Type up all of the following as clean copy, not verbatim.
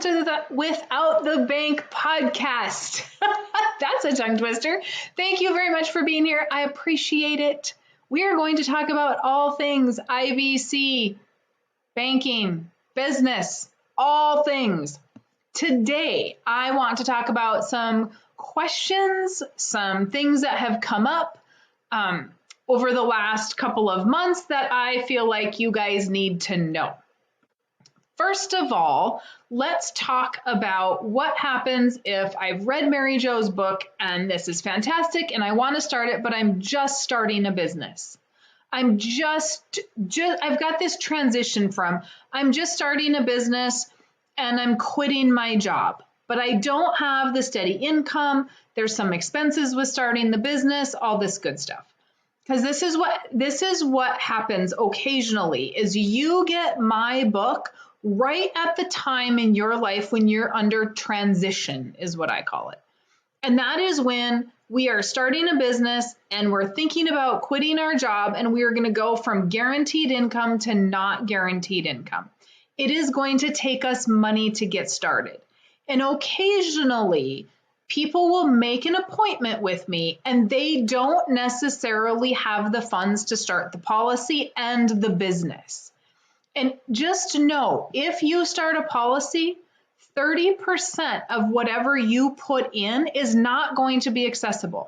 to the Without the Bank podcast. That's a tongue twister. Thank you very much for being here. I appreciate it. We are going to talk about all things IBC, banking, business, all things. Today, I want to talk about some questions, some things that have come up over the last couple of months that I feel like you guys need to know. First of all, let's talk about what happens if I've read Mary Jo's book and this is fantastic and I want to start it, but I'm just starting a business. I've got this transition from I'm just starting a business and I'm quitting my job, but I don't have the steady income. There's some expenses with starting the business, all this good stuff. Because this is what happens occasionally is you get my book right at the time in your life when you're under transition is what I call it. And that is when we are starting a business and we're thinking about quitting our job and we are going to go from guaranteed income to not guaranteed income. It is going to take us money to get started. And occasionally, people will make an appointment with me and they don't necessarily have the funds to start the policy and the business. And just know, if you start a policy, 30% of whatever you put in is not going to be accessible.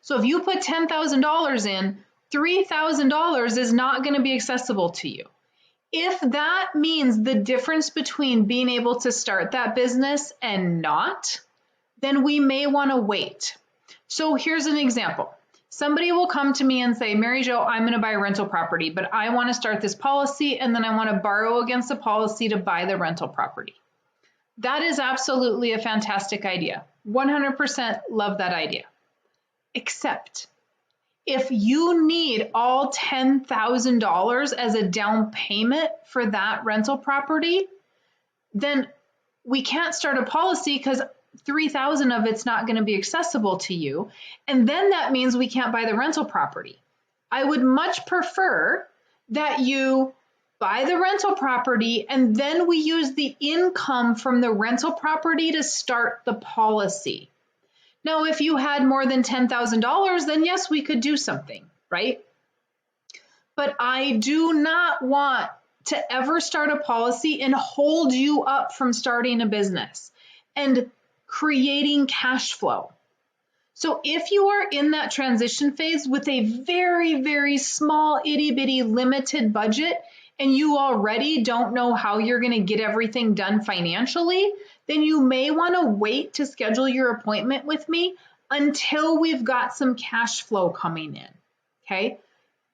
So if you put $10,000 in, $3,000 is not going to be accessible to you. If that means the difference between being able to start that business and not, then we may want to wait. So here's an example. Somebody will come to me and say, Mary Jo, I'm going to buy a rental property, but I want to start this policy and then I want to borrow against the policy to buy the rental property. That is absolutely a fantastic idea. 100% love that idea. Except if you need all $10,000 as a down payment for that rental property, then we can't start a policy because $3,000 of it's not going to be accessible to you. And then that means we can't buy the rental property. I would much prefer that you buy the rental property and then we use the income from the rental property to start the policy. Now, if you had more than $10,000, then yes, we could do something, right? But I do not want to ever start a policy and hold you up from starting a business and creating cash flow. So if you are in that transition phase with a very, very small, itty bitty limited budget, and you already don't know how you're going to get everything done financially, then you may want to wait to schedule your appointment with me until we've got some cash flow coming in, okay?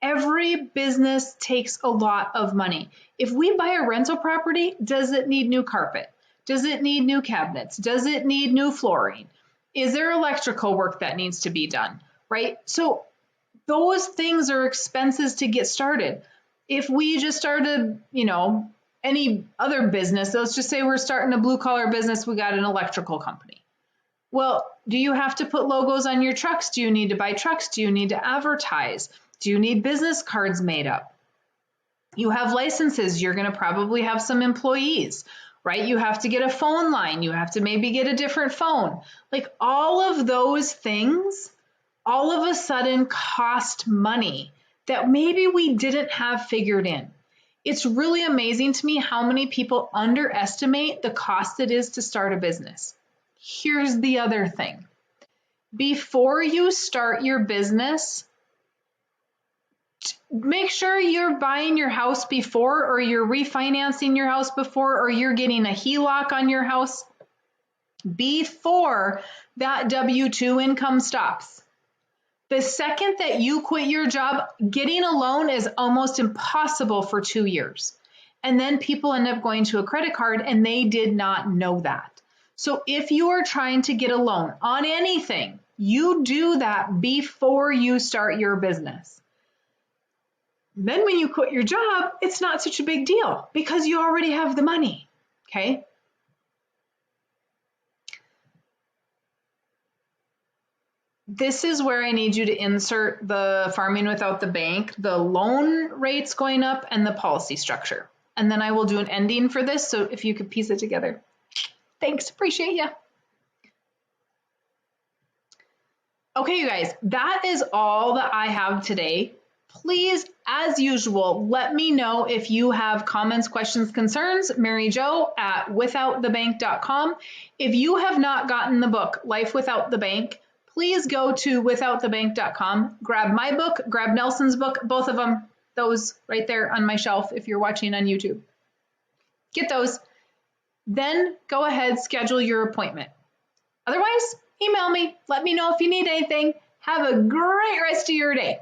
Every business takes a lot of money. If we buy a rental property, does it need new carpet? Does it need new cabinets? Does it need new flooring? Is there electrical work that needs to be done, right? So those things are expenses to get started. If we just started, any other business, let's just say we're starting a blue collar business, we got an electrical company. Well, do you have to put logos on your trucks? Do you need to buy trucks? Do you need to advertise? Do you need business cards made up? You have licenses, you're going to probably have some employees, right? You have to get a phone line. You have to maybe get a different phone. Like all of those things, all of a sudden cost money that maybe we didn't have figured in. It's really amazing to me how many people underestimate the cost it is to start a business. Here's the other thing. Before you start your business, make sure you're buying your house before, or you're refinancing your house before, or you're getting a HELOC on your house before that W-2 income stops. The second that you quit your job, getting a loan is almost impossible for 2 years. And then people end up going to a credit card and they did not know that. So if you are trying to get a loan on anything, you do that before you start your business. Then when you quit your job, it's not such a big deal because you already have the money, okay? This is where I need you to insert the farming without the bank, the loan rates going up, and the policy structure. and then I will do an ending for this. So if you could piece it together. Thanks. Appreciate you. Okay, you guys, that is all that I have today. Please, as usual, let me know if you have comments, questions, concerns. Mary Jo at withoutthebank.com. If you have not gotten the book, Life Without the Bank, please go to withoutthebank.com. Grab my book, grab Nelson's book, both of them, those right there on my shelf if you're watching on YouTube. Get those. Then go ahead, schedule your appointment. Otherwise, email me. Let me know if you need anything. Have a great rest of your day.